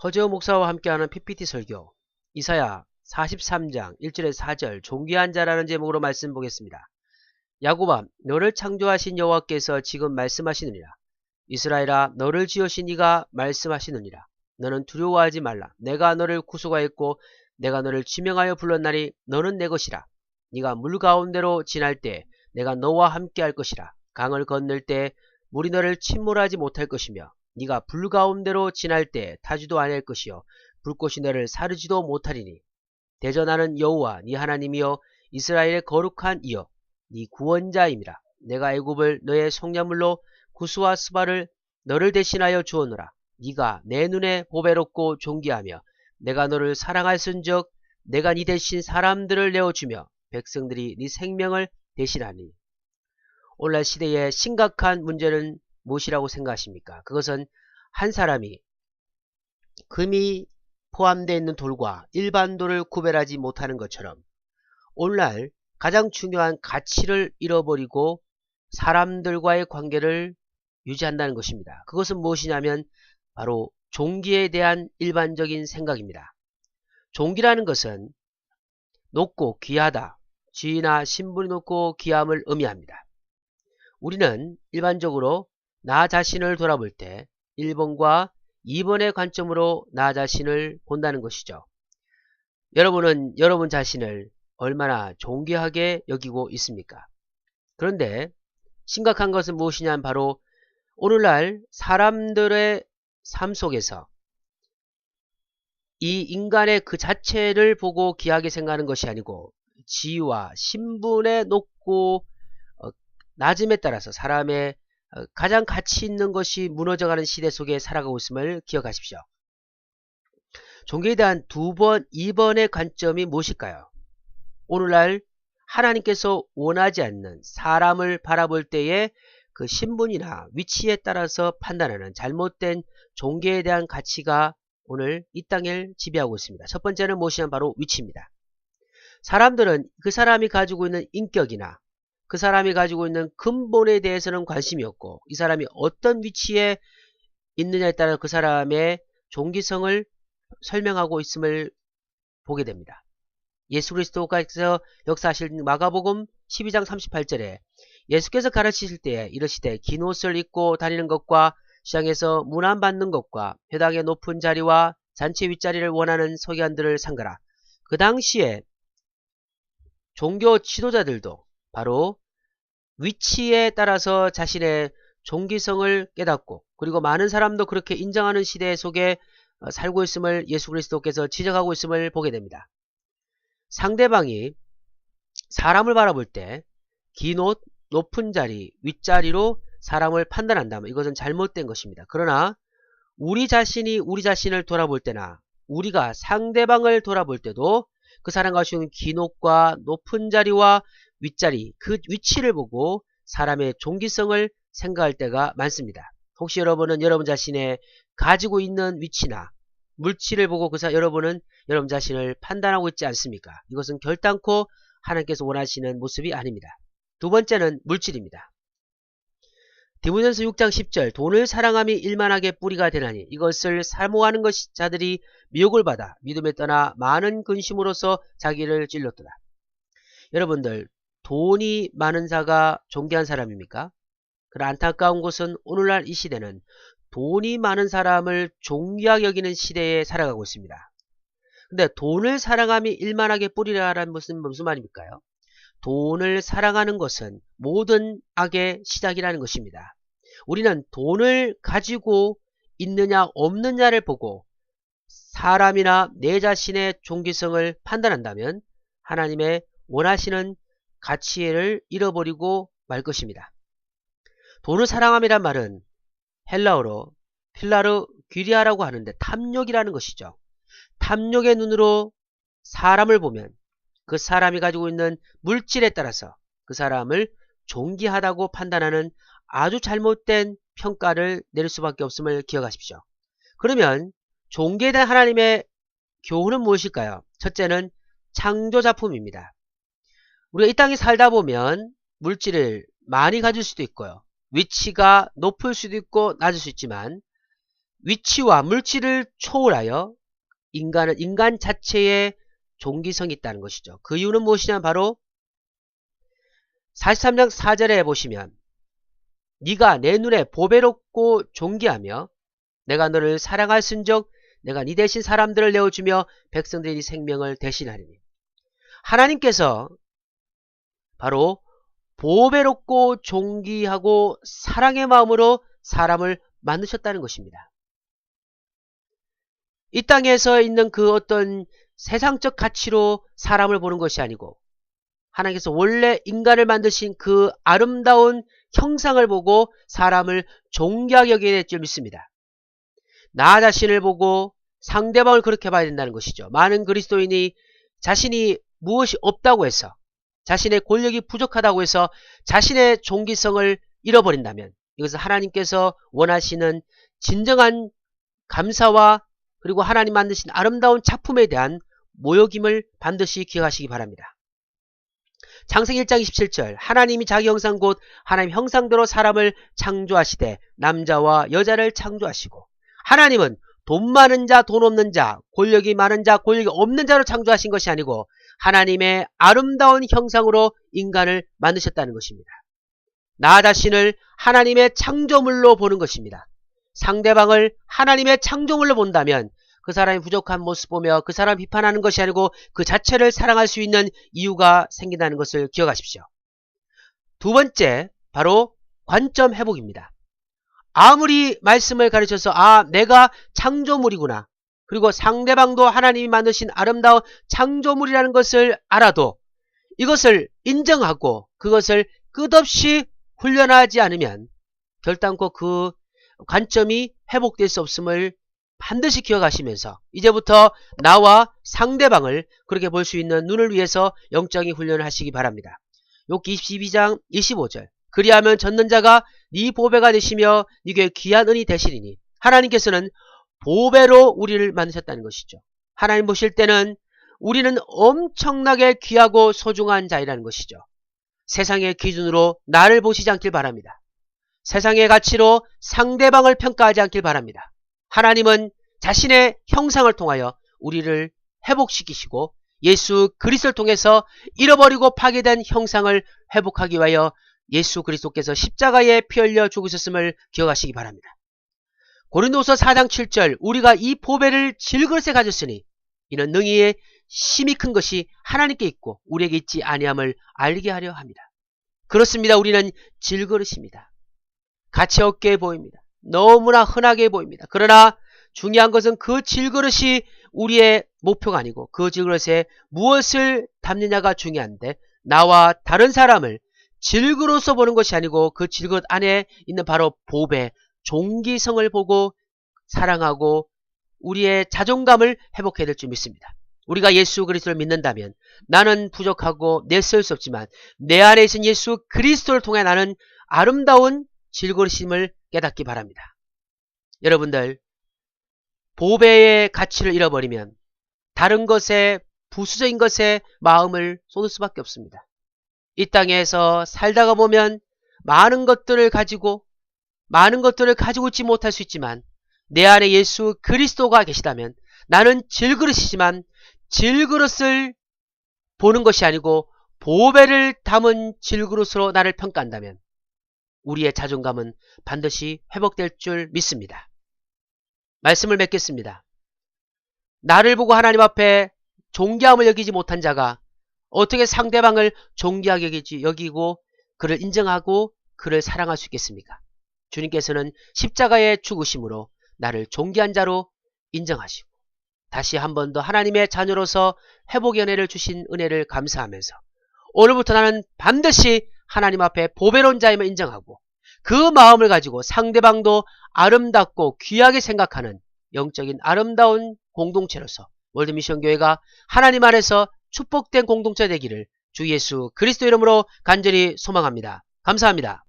허재호 목사와 함께하는 PPT 설교 이사야 43장 1절에서 4절 존귀한 자라는 제목으로 말씀 보겠습니다. 야곱아 너를 창조하신 여호와께서 지금 말씀하시느니라. 이스라엘아 너를 지으신 이가 말씀하시느니라. 너는 두려워하지 말라. 내가 너를 구속하였고 내가 너를 지명하여 불렀나니 너는 내 것이라. 네가 물 가운데로 지날 때 내가 너와 함께할 것이라. 강을 건널 때 물이 너를 침몰하지 못할 것이며 네가 불 가운데로 지날 때 타지도 아니할 것이요 불꽃이 너를 사르지도 못하리니 대전하는 여호와 네 하나님이여 이스라엘의 거룩한 이여 네 구원자임이라. 내가 애굽을 너의 속량물로 구스와 스바를 너를 대신하여 주었노라. 네가 내 눈에 보배롭고 존귀하며 내가 너를 사랑하였은즉 내가 네 대신 사람들을 내어주며 백성들이 네 생명을 대신하니. 오늘날 시대의 심각한 문제는 무엇이라고 생각하십니까? 그것은 한 사람이 금이 포함되어 있는 돌과 일반 돌을 구별하지 못하는 것처럼 오늘날 가장 중요한 가치를 잃어버리고 사람들과의 관계를 유지한다는 것입니다. 그것은 무엇이냐면 바로 종기에 대한 일반적인 생각입니다. 종기라는 것은 높고 귀하다, 지위나 신분이 높고 귀함을 의미합니다. 우리는 일반적으로 나 자신을 돌아볼 때 1번과 2번의 관점으로 나 자신을 본다는 것이죠. 여러분은 여러분 자신을 얼마나 존귀하게 여기고 있습니까? 그런데 심각한 것은 무엇이냐면 바로 오늘날 사람들의 삶 속에서 이 인간의 그 자체를 보고 귀하게 생각하는 것이 아니고 지위와 신분의 높고 낮음에 따라서 사람의 가장 가치 있는 것이 무너져가는 시대 속에 살아가고 있음을 기억하십시오. 종교에 대한 2번의 관점이 무엇일까요? 오늘날 하나님께서 원하지 않는 사람을 바라볼 때의 그 신분이나 위치에 따라서 판단하는 잘못된 종교에 대한 가치가 오늘 이 땅을 지배하고 있습니다. 첫 번째는 무엇이냐면 바로 위치입니다. 사람들은 그 사람이 가지고 있는 인격이나 그 사람이 가지고 있는 근본에 대해서는 관심이 없고 이 사람이 어떤 위치에 있느냐에 따라 그 사람의 존귀성을 설명하고 있음을 보게 됩니다. 예수 그리스도께서 역사하실 마가복음 12장 38절에 예수께서 가르치실 때에 이르시되 긴 옷을 입고 다니는 것과 시장에서 문안 받는 것과 회당의 높은 자리와 잔치 윗자리를 원하는 서기관들을 상가라. 그 당시에 종교 지도자들도 바로 위치에 따라서 자신의 존귀성을 깨닫고 그리고 많은 사람도 그렇게 인정하는 시대 속에 살고 있음을 예수 그리스도께서 지적하고 있음을 보게 됩니다. 상대방이 사람을 바라볼 때 긴 옷, 높은 자리, 윗자리로 사람을 판단한다면 이것은 잘못된 것입니다. 그러나 우리 자신이 우리 자신을 돌아볼 때나 우리가 상대방을 돌아볼 때도 그 사람과 가지고 긴 옷과 높은 자리와 윗자리, 그 위치를 보고 사람의 존귀성을 생각할 때가 많습니다. 혹시 여러분은 여러분 자신의 가지고 있는 위치나 물질을 보고 여러분은 여러분 자신을 판단하고 있지 않습니까? 이것은 결단코 하나님께서 원하시는 모습이 아닙니다. 두 번째는 물질입니다. 디모데전서 6장 10절 돈을 사랑함이 일만하게 뿌리가 되나니 이것을 사모하는 자들이 미혹을 받아 믿음에 떠나 많은 근심으로서 자기를 찔렀도다. 여러분들 돈이 많은 자가 존귀한 사람입니까? 그러나 안타까운 것은 오늘날 이 시대는 돈이 많은 사람을 존귀하게 여기는 시대에 살아가고 있습니다. 근데 돈을 사랑함이 일만하게 뿌리라는 것은 무슨 말입니까요? 돈을 사랑하는 것은 모든 악의 시작이라는 것입니다. 우리는 돈을 가지고 있느냐 없느냐를 보고 사람이나 내 자신의 존귀성을 판단한다면 하나님의 원하시는 가치를 잃어버리고 말 것입니다. 돈을 사랑함이란 말은 헬라어로 필라르 귀리아라고 하는데 탐욕이라는 것이죠. 탐욕의 눈으로 사람을 보면 그 사람이 가지고 있는 물질에 따라서 그 사람을 존귀하다고 판단하는 아주 잘못된 평가를 내릴 수밖에 없음을 기억하십시오. 그러면 존귀에 대한 하나님의 교훈은 무엇일까요? 첫째는 창조작품입니다. 우리가 이 땅에 살다 보면 물질을 많이 가질 수도 있고요. 위치가 높을 수도 있고 낮을 수 있지만 위치와 물질을 초월하여 인간은 인간 자체의 종기성이 있다는 것이죠. 그 이유는 무엇이냐? 바로 43장 4절에 보시면 네가 내 눈에 보배롭고 존귀하며 내가 너를 사랑하였은즉 내가 네 대신 사람들을 내어주며 백성들이 네 생명을 대신하리니. 하나님께서 바로 보배롭고 존귀하고 사랑의 마음으로 사람을 만드셨다는 것입니다. 이 땅에서 있는 그 어떤 세상적 가치로 사람을 보는 것이 아니고 하나님께서 원래 인간을 만드신 그 아름다운 형상을 보고 사람을 존귀하게 여기게 될 줄 믿습니다. 나 자신을 보고 상대방을 그렇게 봐야 된다는 것이죠. 많은 그리스도인이 자신이 무엇이 없다고 해서, 자신의 권력이 부족하다고 해서 자신의 존귀성을 잃어버린다면 이것은 하나님께서 원하시는 진정한 감사와 그리고 하나님 만드신 아름다운 작품에 대한 모욕임을 반드시 기억하시기 바랍니다. 창세기 1장 27절 하나님이 자기 형상 곧 하나님 형상대로 사람을 창조하시되 남자와 여자를 창조하시고, 하나님은 돈 많은 자, 돈 없는 자, 권력이 많은 자, 권력이 없는 자로 창조하신 것이 아니고 하나님의 아름다운 형상으로 인간을 만드셨다는 것입니다. 나 자신을 하나님의 창조물로 보는 것입니다. 상대방을 하나님의 창조물로 본다면 그 사람이 부족한 모습 보며 그 사람 비판하는 것이 아니고 그 자체를 사랑할 수 있는 이유가 생긴다는 것을 기억하십시오. 두 번째, 바로 관점 회복입니다. 아무리 말씀을 가르쳐서 내가 창조물이구나, 그리고 상대방도 하나님이 만드신 아름다운 창조물이라는 것을 알아도 이것을 인정하고 그것을 끝없이 훈련하지 않으면 결단코 그 관점이 회복될 수 없음을 반드시 기억하시면서 이제부터 나와 상대방을 그렇게 볼 수 있는 눈을 위해서 영적인 훈련을 하시기 바랍니다. 욥기 22장 25절 그리하면 젖는 자가 네 보배가 되시며 네게 귀한 은이 되시리니. 하나님께서는 보배로 우리를 만드셨다는 것이죠. 하나님 보실 때는 우리는 엄청나게 귀하고 소중한 자이라는 것이죠. 세상의 기준으로 나를 보시지 않길 바랍니다. 세상의 가치로 상대방을 평가하지 않길 바랍니다. 하나님은 자신의 형상을 통하여 우리를 회복시키시고 예수 그리스도를 통해서 잃어버리고 파괴된 형상을 회복하기 위하여 예수 그리스도께서 십자가에 피 흘려 죽으셨음을 기억하시기 바랍니다. 고린도서 4장 7절 우리가 이 보배를 질그릇에 가졌으니 이는 능히 힘이 큰 것이 하나님께 있고 우리에게 있지 아니함을 알게 하려 합니다. 그렇습니다. 우리는 질그릇입니다. 가치 없게 보입니다. 너무나 흔하게 보입니다. 그러나 중요한 것은 그 질그릇이 우리의 목표가 아니고 그 질그릇에 무엇을 담느냐가 중요한데, 나와 다른 사람을 질그릇으로 보는 것이 아니고 그 질그릇 안에 있는 바로 보배, 존귀성을 보고 사랑하고 우리의 자존감을 회복해야 될 줄 믿습니다. 우리가 예수 그리스도를 믿는다면 나는 부족하고 내세울 수 없지만 내 안에 있는 예수 그리스도를 통해 나는 아름다운 질그릇임을 깨닫기 바랍니다. 여러분들, 보배의 가치를 잃어버리면 다른 것에, 부수적인 것에 마음을 쏟을 수밖에 없습니다. 이 땅에서 살다가 보면 많은 것들을 가지고 있지 못할 수 있지만 내 안에 예수 그리스도가 계시다면 나는 질그릇이지만 질그릇을 보는 것이 아니고 보배를 담은 질그릇으로 나를 평가한다면 우리의 자존감은 반드시 회복될 줄 믿습니다. 말씀을 맺겠습니다. 나를 보고 하나님 앞에 존귀함을 여기지 못한 자가 어떻게 상대방을 존귀하게 여기고 그를 인정하고 그를 사랑할 수 있겠습니까? 주님께서는 십자가의 죽으심으로 나를 존귀한 자로 인정하시고 다시 한 번 더 하나님의 자녀로서 회복의 은혜를 주신 은혜를 감사하면서 오늘부터 나는 반드시 하나님 앞에 보배로운 자임을 인정하고 그 마음을 가지고 상대방도 아름답고 귀하게 생각하는 영적인 아름다운 공동체로서 월드미션교회가 하나님 안에서 축복된 공동체 되기를 주 예수 그리스도 이름으로 간절히 소망합니다. 감사합니다.